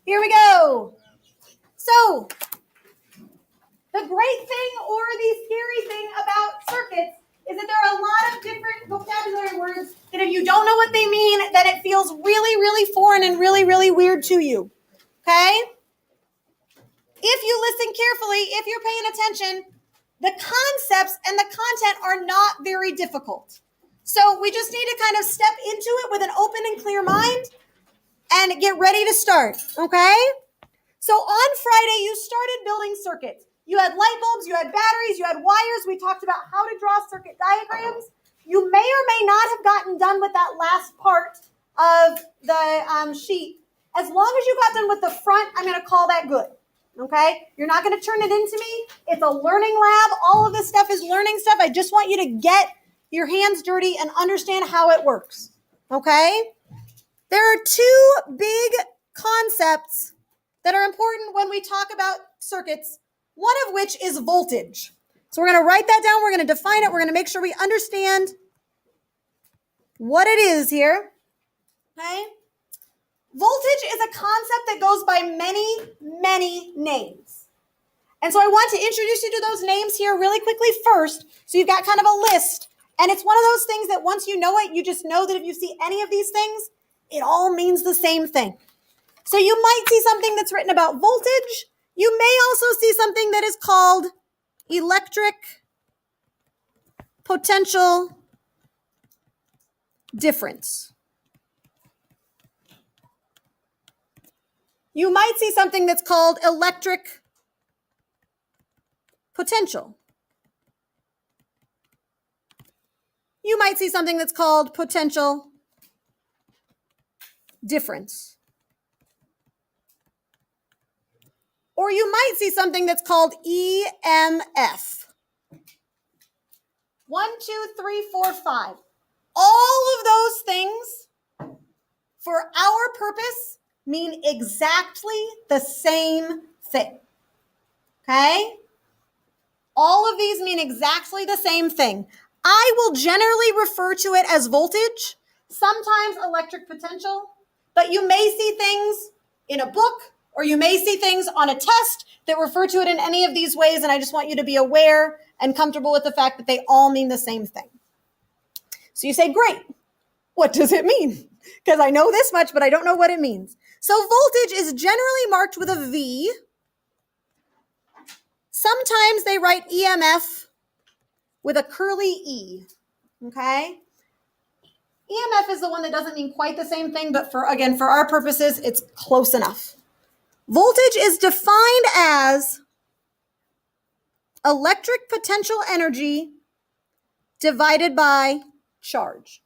Here we go. So, the great thing or the scary thing about circuits is that there are a lot of different vocabulary words that if you don't know what they mean, then it feels really, really foreign and really, really weird to you. Okay? If you listen carefully, if you're paying attention, the concepts and the content are not very difficult. So we just need to kind of step into it with an open and clear mind and get ready to start, okay? So on Friday, you started building circuits. You had light bulbs, you had batteries, you had wires. We talked about how to draw circuit diagrams. You may or may not have gotten done with that last part of the sheet. As long as you got done with the front, I'm going to call that good. Okay? You're not going to turn it into me. It's a learning lab. All of this stuff is learning stuff. I just want you to get your hands dirty and understand how it works. Okay? There are two big concepts that are important when we talk about circuits, one of which is voltage. So we're going to write that down. We're going to define it. We're going to make sure we understand what it is here. Okay? Voltage is a concept that goes by many, many names. And so I want to introduce you to those names here really quickly first, so you've got kind of a list. And it's one of those things that once you know it, you just know that if you see any of these things, it all means the same thing. So you might see something that's written about voltage. You may also see something that is called electric potential difference. You might see something that's called electric potential. You might see something that's called potential difference. Or you might see something that's called EMF. 1, 2, 3, 4, 5. All of those things, for our purpose, mean exactly the same thing. Okay? All of these mean exactly the same thing. I will generally refer to it as voltage, sometimes electric potential, but you may see things in a book or you may see things on a test that refer to it in any of these ways, and I just want you to be aware and comfortable with the fact that they all mean the same thing. So you say, great, what does it mean? Because I know this much, but I don't know what it means. So voltage is generally marked with a V. Sometimes they write EMF with a curly E, okay? EMF is the one that doesn't mean quite the same thing, but for our purposes, it's close enough. Voltage is defined as electric potential energy divided by charge.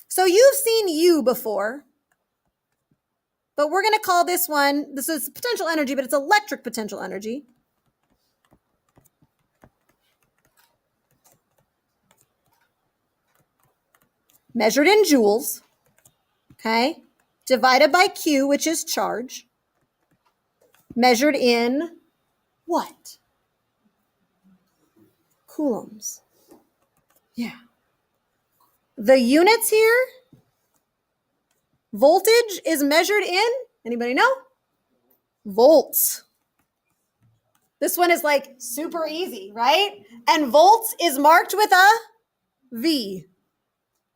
So you've seen U before, but we're going to call this one, this is potential energy, but it's electric potential energy. Measured in joules, okay, divided by Q, which is charge, measured in what? Coulombs. Yeah. The units here, voltage is measured in, anybody know? Volts. This one is like super easy, right? And volts is marked with a V.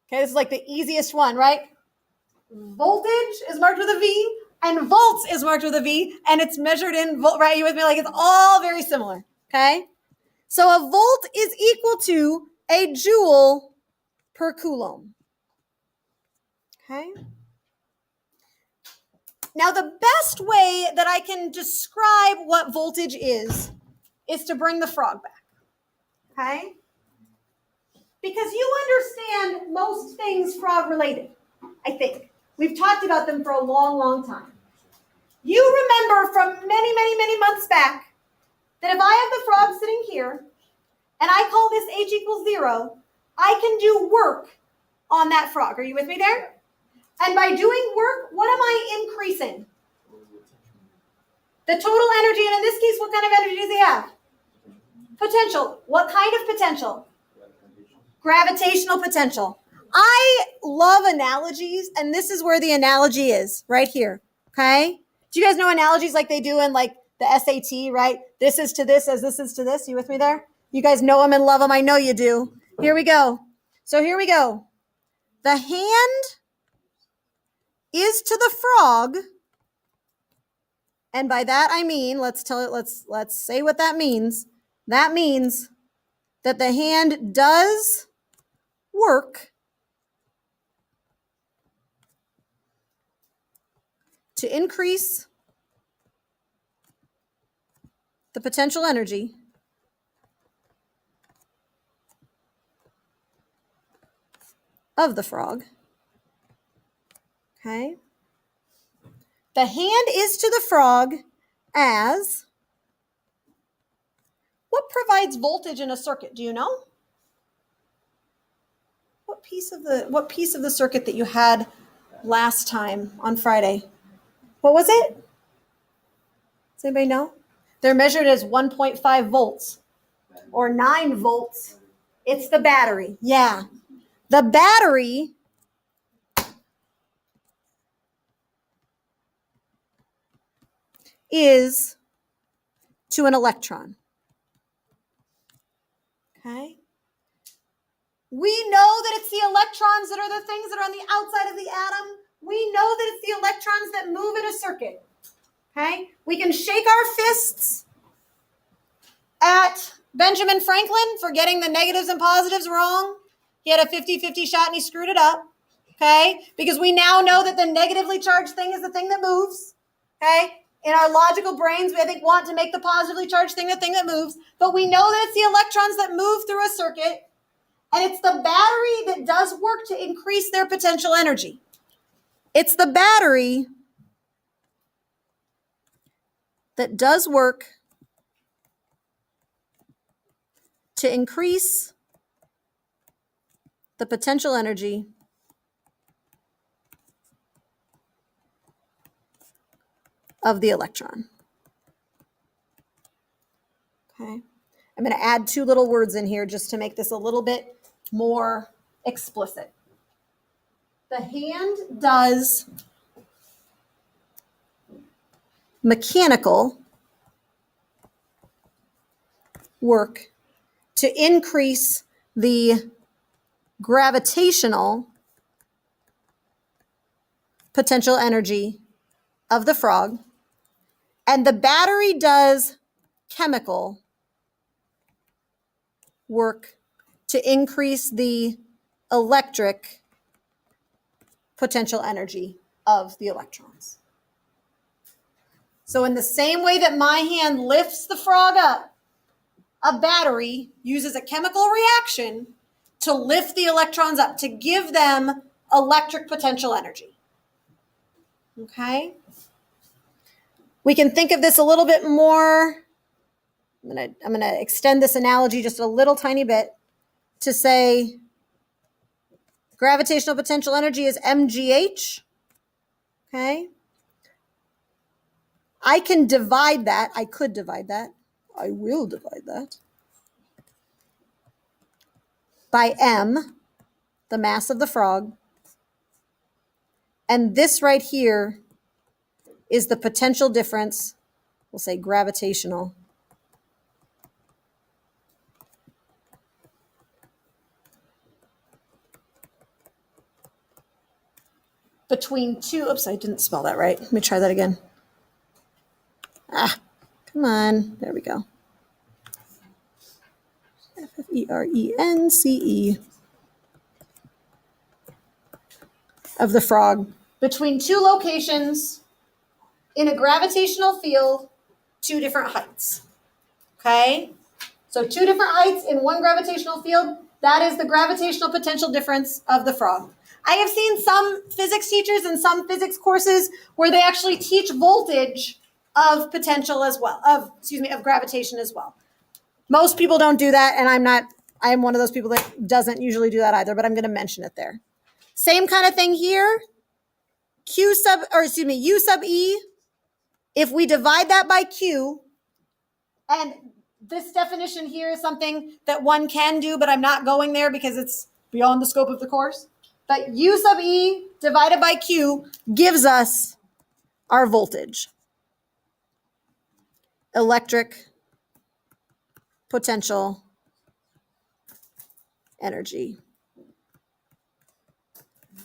Okay, this is like the easiest one, right? Voltage is marked with a V, and volts is marked with a V, and it's measured in volt, right? You with me? Like it's all very similar, okay? So a volt is equal to a joule per coulomb, okay? Now the best way that I can describe what voltage is to bring the frog back, okay? Because you understand most things frog related, I think. We've talked about them for a long, long time. You remember from many, many, many months back that if I have the frog sitting here and I call this H equals 0, I can do work on that frog. Are you with me there? And by doing work, what am I increasing? The total energy, and in this case, what kind of energy does he have? Potential. What kind of potential? Gravitational potential. I love analogies, and this is where the analogy is, right here. Okay? Do you guys know analogies like they do in like the SAT, right? This is to this as this is to this. You with me there? You guys know them and love them. I know you do. Here we go. So here we go. The hand is to the frog, and by that I mean, let's say what that means. That means that the hand does work to increase the potential energy of the frog. Okay? The hand is to the frog as what provides voltage in a circuit? Do you know? What piece of the circuit that you had last time on Friday? What was it? Does anybody know? They're measured as 1.5 volts or 9 volts. It's the battery. Yeah. The battery is to an electron. Okay? We know that it's the electrons that are the things that are on the outside of the atom. We know that it's the electrons that move in a circuit. Okay? We can shake our fists at Benjamin Franklin for getting the negatives and positives wrong. He had a 50-50 shot and he screwed it up. Okay? Because we now know that the negatively charged thing is the thing that moves. Okay? In our logical brains, we, I think, want to make the positively charged thing the thing that moves. But we know that it's the electrons that move through a circuit. And it's the battery that does work to increase their potential energy. It's the battery that does work to increase the potential energy of the electron. Okay. I'm going to add 2 little words in here just to make this a little bit more explicit. The hand does mechanical work to increase the gravitational potential energy of the frog, and the battery does chemical work to increase the electric potential energy of the electrons. So in the same way that my hand lifts the frog up, a battery uses a chemical reaction to lift the electrons up, to give them electric potential energy. Okay? We can think of this a little bit more. I'm gonna extend this analogy just a little tiny bit to say gravitational potential energy is mgh. Okay? I could divide that. I will divide that by m, the mass of the frog. And this right here is the potential difference, we'll say gravitational, between two, oops, I didn't spell that right. Let me try that again. Come on, there we go. F-F-E-R-E-N-C-E of the frog. Between 2 locations in a gravitational field, 2 different heights. Okay? So 2 different heights in one gravitational field, that is the gravitational potential difference of the frog. I have seen some physics teachers in some physics courses where they actually teach voltage of potential as well, of gravitation as well. Most people don't do that, and I am one of those people that doesn't usually do that either, but I'm going to mention it there. Same kind of thing here. U sub E, if we divide that by Q, and this definition here is something that one can do, but I'm not going there because it's beyond the scope of the course. But U sub E divided by Q gives us our voltage. Electric potential energy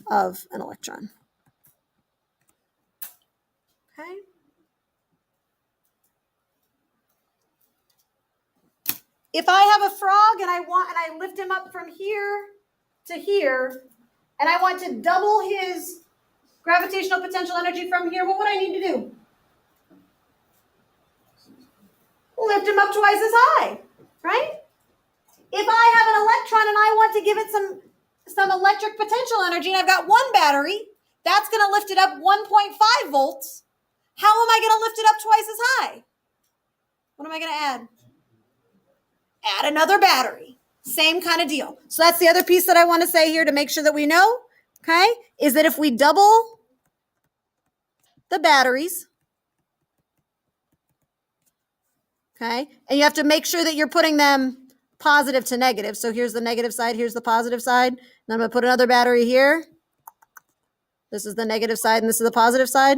of an electron. Okay. If I have a frog and I lift him up from here to here, and I want to double his gravitational potential energy from here, what would I need to do? Lift him up twice as high, right? If I have an electron and I want to give it some electric potential energy, and I've got one battery, that's going to lift it up 1.5 volts. How am I going to lift it up twice as high? What am I going to add? Add another battery. Same kind of deal. So that's the other piece that I want to say here to make sure that we know, okay, is that if we double the batteries, okay, and you have to make sure that you're putting them positive to negative. So here's the negative side, here's the positive side. And I'm going to put another battery here. This is the negative side and this is the positive side.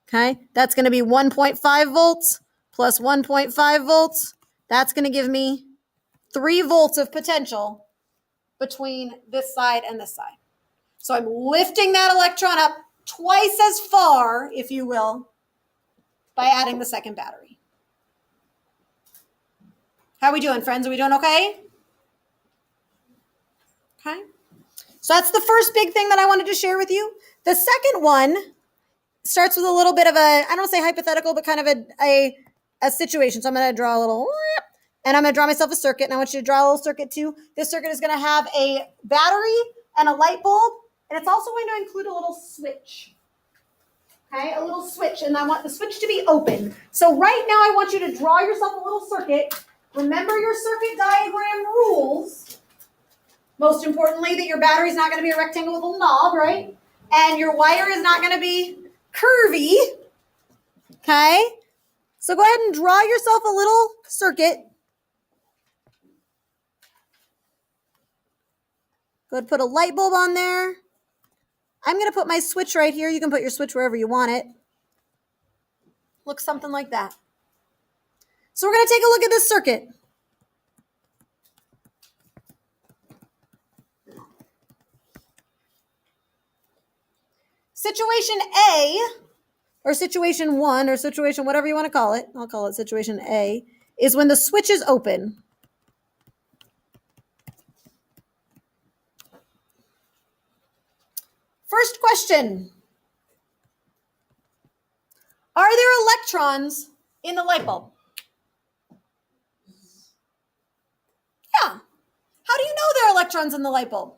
Okay, that's going to be 1.5 volts plus 1.5 volts. That's going to give me 3 volts of potential between this side and this side. So I'm lifting that electron up twice as far, if you will, by adding the second battery. How are we doing, friends? Are we doing okay? Okay. So that's the first big thing that I wanted to share with you. The second one starts with a little bit of a, I don't want to say hypothetical, but kind of a situation. So I'm going to draw a little, and I'm going to draw myself a circuit, and I want you to draw a little circuit too. This circuit is going to have a battery and a light bulb, and it's also going to include a little switch. Okay, a little switch, and I want the switch to be open. So right now I want you to draw yourself a little circuit. Remember your circuit diagram rules. Most importantly, that your battery is not going to be a rectangle with a little knob, right? And your wire is not going to be curvy. Okay? So go ahead and draw yourself a little circuit. Go ahead and put a light bulb on there. I'm going to put my switch right here. You can put your switch wherever you want it. Looks something like that. So we're going to take a look at this circuit. Situation A, or situation 1, or situation whatever you want to call it, I'll call it situation A, is when the switch is open. First question. Are there electrons in the light bulb? Yeah. How do you know there are electrons in the light bulb?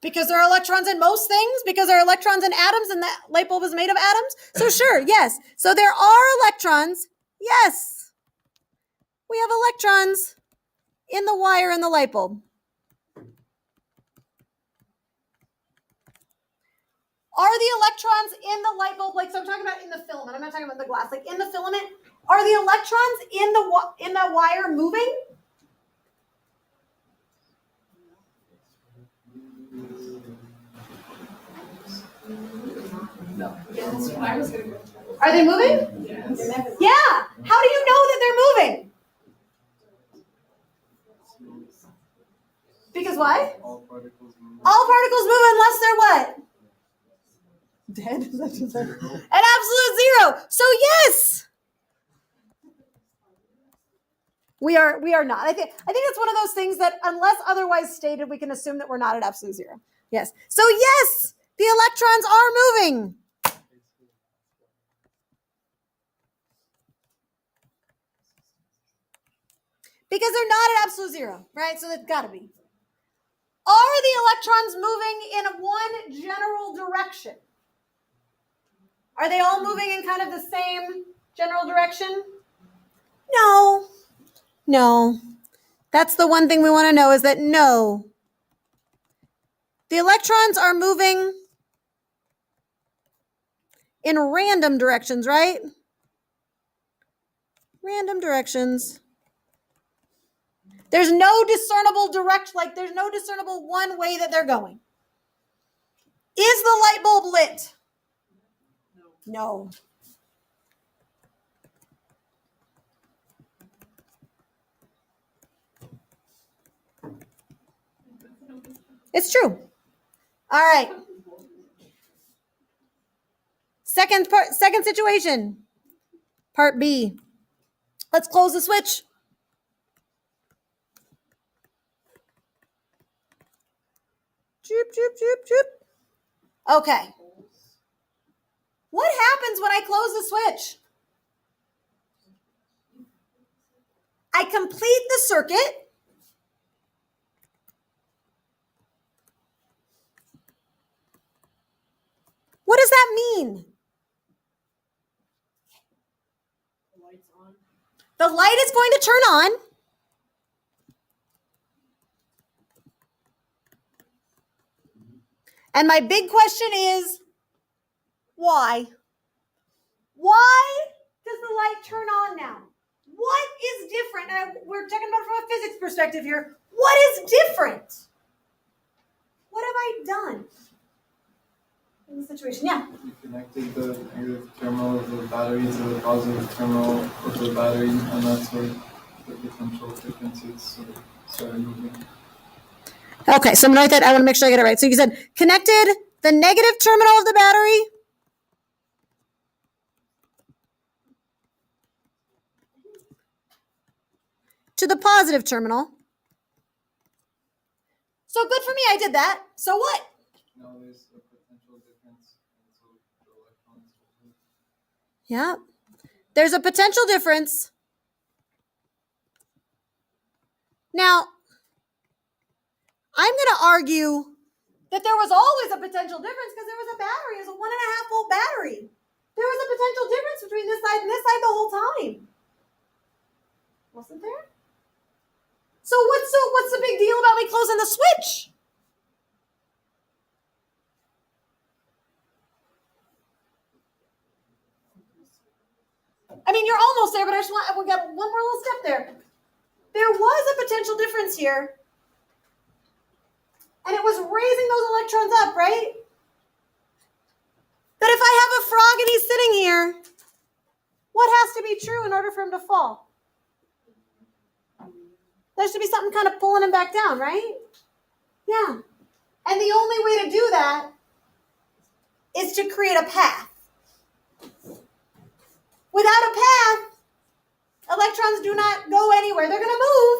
Because there are electrons in most things, because there are electrons in atoms and the light bulb is made of atoms. So sure, yes. So there are electrons. Yes. We have electrons in the wire in the light bulb. Are the electrons in the light bulb, like, so I'm talking about in the filament, I'm not talking about the glass, like in the filament, are the electrons in the wire moving? No. Yes. I was gonna go. Are they moving? Yes. Yeah. How do you know that they're moving? Because what? All particles move. All particles move unless they're what? Dead? Is that what you said? An absolute zero. So yes. We are not. I think it's one of those things that unless otherwise stated, we can assume that we're not at absolute zero. Yes. So yes, the electrons are moving. Because they're not at absolute zero, right? So that's got to be. Are the electrons moving in one general direction? Are they all moving in kind of the same general direction? No. No. That's the one thing we want to know is that no. The electrons are moving in random directions, right? Random directions. There's no discernible there's no discernible one way that they're going. Is the light bulb lit? No. It's true. All right. Second situation. Part B. Let's close the switch. Choop, choop, choop, choop. Okay. What happens when I close the switch? I complete the circuit. What does that mean? The light's on. The light is going to turn on. And my big question is, why? Why does the light turn on now? What is different? And we're talking about it from a physics perspective here. What is different? What have I done in this situation? Yeah. You connected the negative terminal of the battery to the positive terminal of the battery, and that's where the potential differences started moving. Okay, so I'm gonna write that. I want to make sure I get it right. So you said connected the negative terminal of the battery to the positive terminal. So good for me, I did that. So what? Now there's a potential difference, and so the electrons will move. Yeah. There's a potential difference. Now, I'm going to argue that there was always a potential difference because there was a battery. It was a 1.5 volt battery. There was a potential difference between this side and this side the whole time. Wasn't there? So what's the big deal about me closing the switch? I mean, you're almost there, but we got one more little step there. There was a potential difference here. And it was raising those electrons up, right? That if I have a frog and he's sitting here, what has to be true in order for him to fall? There should be something kind of pulling him back down, right? Yeah. And the only way to do that is to create a path. Without a path, electrons do not go anywhere. They're going to move,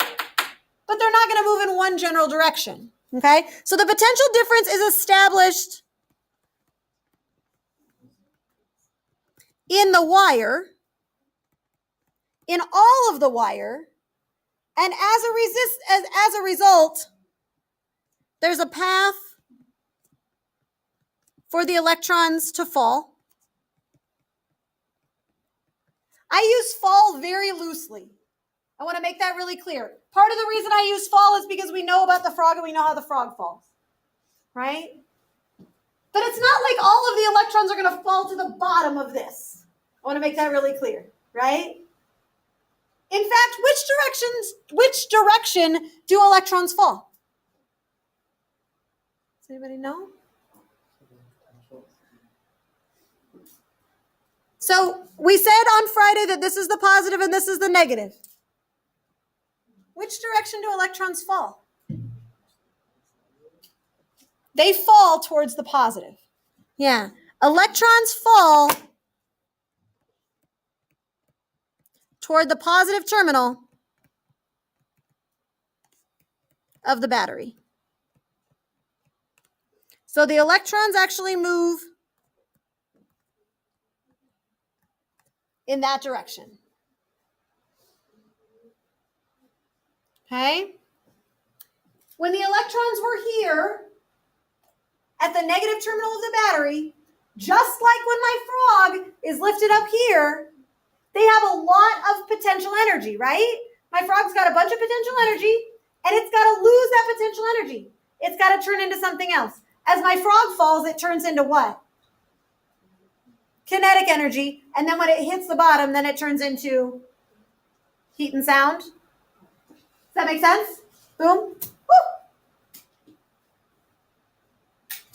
but they're not going to move in one general direction. Okay? So the potential difference is established in the wire, in all of the wire, and as a result, there's a path for the electrons to fall. I use fall very loosely. I want to make that really clear. Part of the reason I use fall is because we know about the frog and we know how the frog falls, right? But it's not like all of the electrons are going to fall to the bottom of this. I want to make that really clear, right? In fact, which direction do electrons fall? Does anybody know? So we said on Friday that this is the positive and this is the negative. Which direction do electrons fall? They fall towards the positive. Yeah. Electrons fall toward the positive terminal of the battery. So the electrons actually move in that direction. Okay? When the electrons were here at the negative terminal of the battery, just like when my frog is lifted up here, they have a lot of potential energy, right? My frog's got a bunch of potential energy, and it's got to lose that potential energy. It's got to turn into something else. As my frog falls, it turns into what? Kinetic energy, and then when it hits the bottom, then it turns into heat and sound. Does that make sense? Boom. Woo.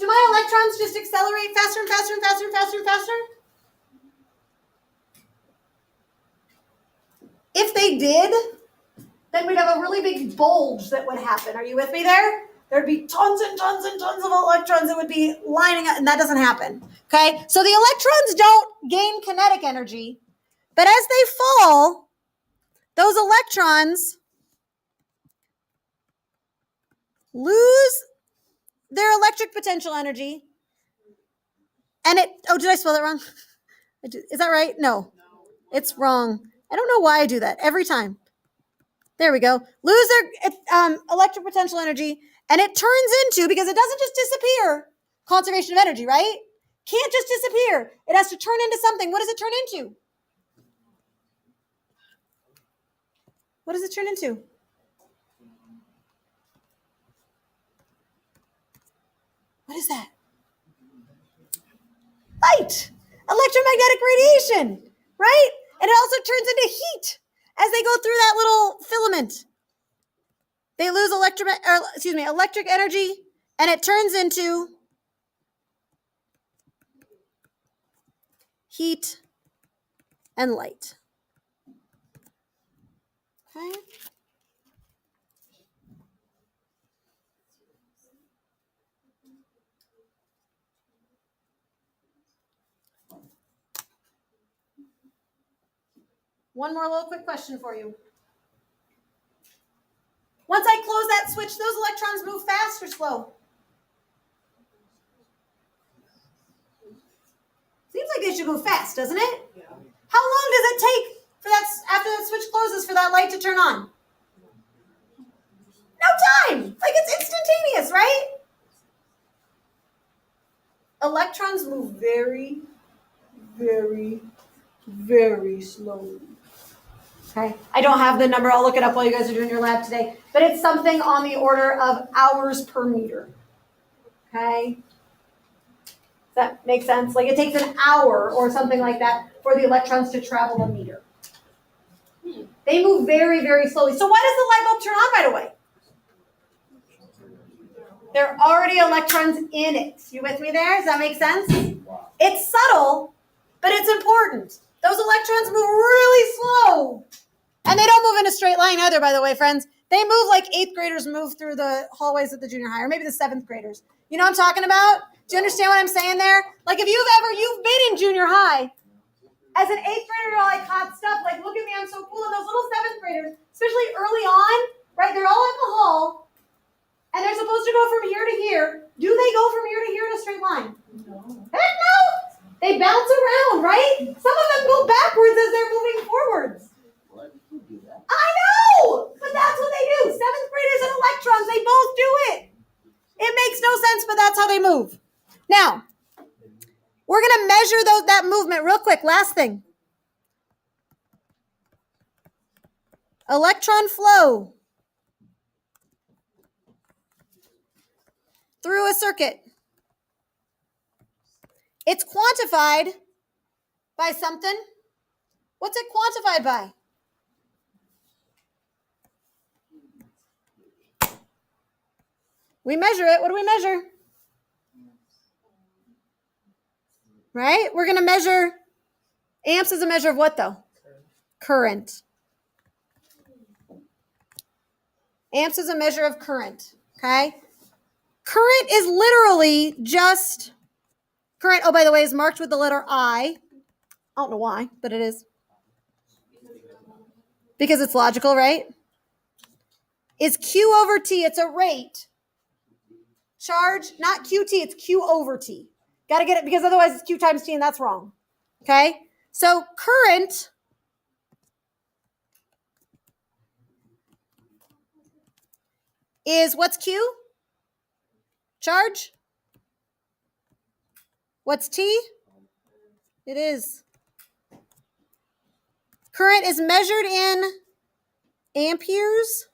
Do my electrons just accelerate faster and faster and faster and faster and faster? If they did, then we'd have a really big bulge that would happen. Are you with me there? There'd be tons and tons and tons of electrons that would be lining up, and that doesn't happen. Okay? So the electrons don't gain kinetic energy, but as they fall, those electrons lose their electric potential energy. And did I spell that wrong? Is that right? No, it's wrong. I don't know why I do that every time. There we go. Lose their electric potential energy, and it turns into, because it doesn't just disappear, conservation of energy, right? Can't just disappear. It has to turn into something. What does it turn into? What does it turn into? What is that? Light. Electromagnetic radiation, right? And it also turns into heat as they go through that little filament. They lose electric energy, and it turns into heat and light. Okay. One more little quick question for you. Once I close that switch, those electrons move fast or slow? Seems like they should move fast, doesn't it? Yeah. How long does it take for that, after that switch closes, for that light to turn on? No time. Like, it's instantaneous, right? Electrons move very, very, very slowly. Okay. I don't have the number. I'll look it up while you guys are doing your lab today. But it's something on the order of hours per meter. Okay. Does that make sense? Like, it takes an hour or something like that for the electrons to travel a meter. They move very, very slowly. So why does the light bulb turn on right away? There are already electrons in it. You with me there? Does that make sense? It's subtle, but it's important. Those electrons move really slow. And they don't move in a straight line either, by the way, friends. They move like 8th graders move through the hallways at the junior high, or maybe the 7th graders. You know what I'm talking about? Do you understand what I'm saying there? Like, if you've been in junior high, as an 8th grader, you're like hot stuff. Like, look at me, I'm so cool. And those little 7th graders, especially early on, right? They're all in the hall, and they're supposed to go from here to here. Do they go from here to here in a straight line? No. Heck no! They bounce around, right? Some of them go backwards as they're moving forwards. I know! But that's what they do. 7th graders and electrons, they both do it. It makes no sense, but that's how they move. Now, we're going to measure that movement real quick. Last thing. Electron flow through a circuit. It's quantified by something. What's it quantified by? We measure it. What do we measure? Right? We're going to measure, amps is a measure of what though? Current. Amps is a measure of current, okay? Current is literally just, current, oh, by the way, is marked with the letter I. I don't know why, but it is. Because it's logical, right? Is Q over T, it's a rate. Charge, not QT, it's Q over T. Got to get it, because otherwise it's Q times T, and that's wrong. Okay? So current is, what's Q? Charge? What's T? It is. Current is measured in amperes,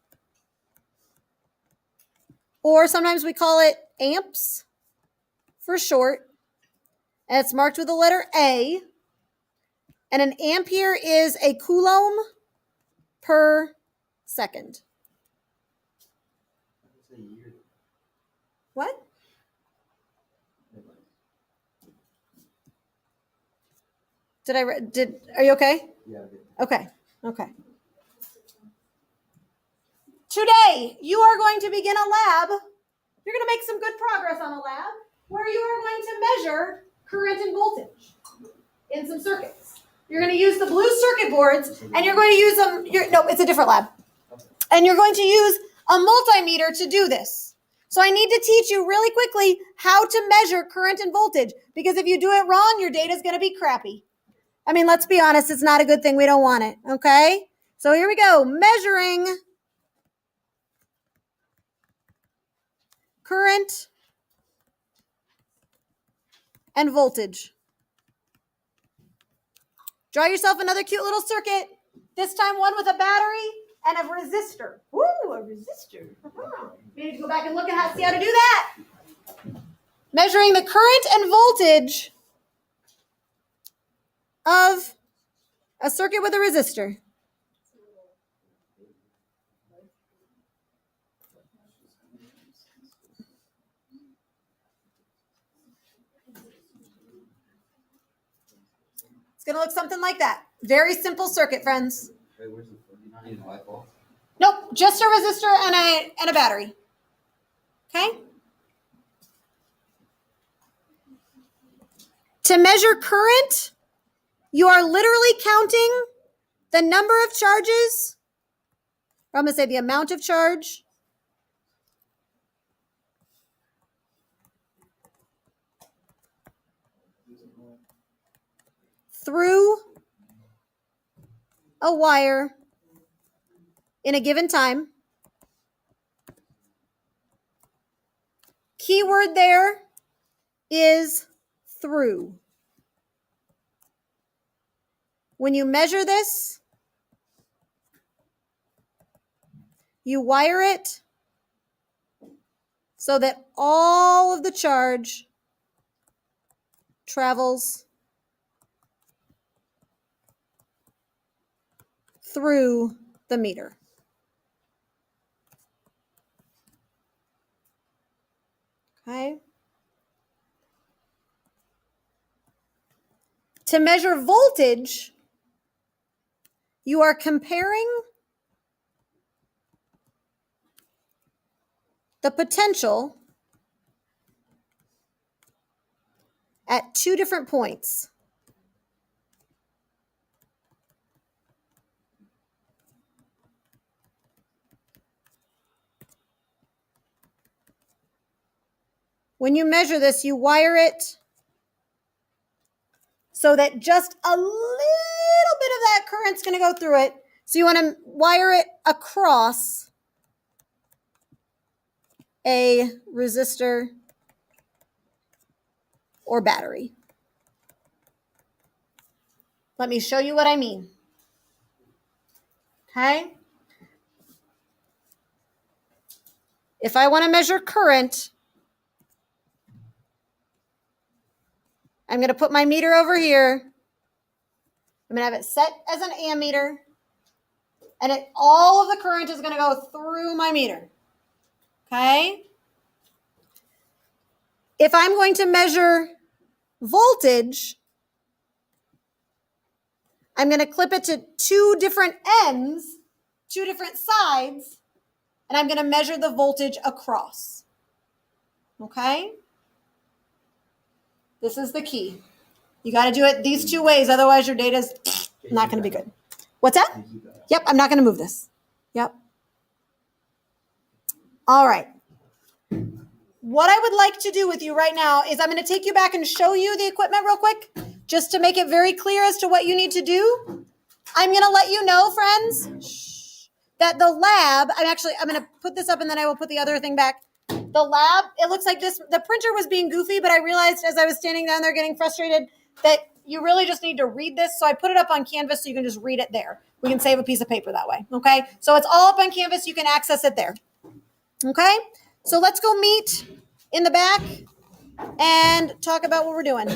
or sometimes we call it amps for short. And it's marked with the letter A. And an ampere is a coulomb per second. What? Are you okay? Yeah. Okay. Today, you are going to begin a lab. You're going to make some good progress on a lab where you are going to measure current and voltage in some circuits. You're going to use the blue circuit boards, and you're going to use them. No, it's a different lab. And you're going to use a multimeter to do this. So I need to teach you really quickly how to measure current and voltage, because if you do it wrong, your data is going to be crappy. I mean, let's be honest, it's not a good thing. We don't want it, okay? So here we go. Measuring current and voltage. Draw yourself another cute little circuit. This time one with a battery and a resistor. Ooh, a resistor. We need to go back and look at see how to do that. Measuring the current and voltage of a circuit with a resistor. It's going to look something like that. Very simple circuit, friends. Wait, where's the you not need a light bulb? Nope, just a resistor and a battery. Okay? To measure current, you are literally counting the number of charges, or I'm going to say the amount of charge, through a wire in a given time. Keyword there is through. When you measure this, you wire it so that all of the charge travels through the meter. Okay? To measure voltage, you are comparing the potential at two different points. When you measure this, you wire it so that just a little bit of that current's going to go through it. So you want to wire it across a resistor or battery. Let me show you what I mean. Okay? If I want to measure current, I'm going to put my meter over here. I'm going to have it set as an ammeter. And all of the current is going to go through my meter. Okay? If I'm going to measure voltage, I'm going to clip it to two different ends, two different sides, and I'm going to measure the voltage across. Okay? This is the key. You got to do it these two ways, otherwise your data's not going to be good. What's that? Yep, I'm not going to move this. Yep. All right. What I would like to do with you right now is I'm going to take you back and show you the equipment real quick, just to make it very clear as to what you need to do. I'm going to let you know, friends, that the lab, I'm going to put this up and then I will put the other thing back. The lab, it looks like this, the printer was being goofy, but I realized as I was standing down there getting frustrated that you really just need to read this. So I put it up on Canvas so you can just read it there. We can save a piece of paper that way. Okay. So it's all up on Canvas. You can access it there. Okay. So let's go meet in the back and talk about what we're doing.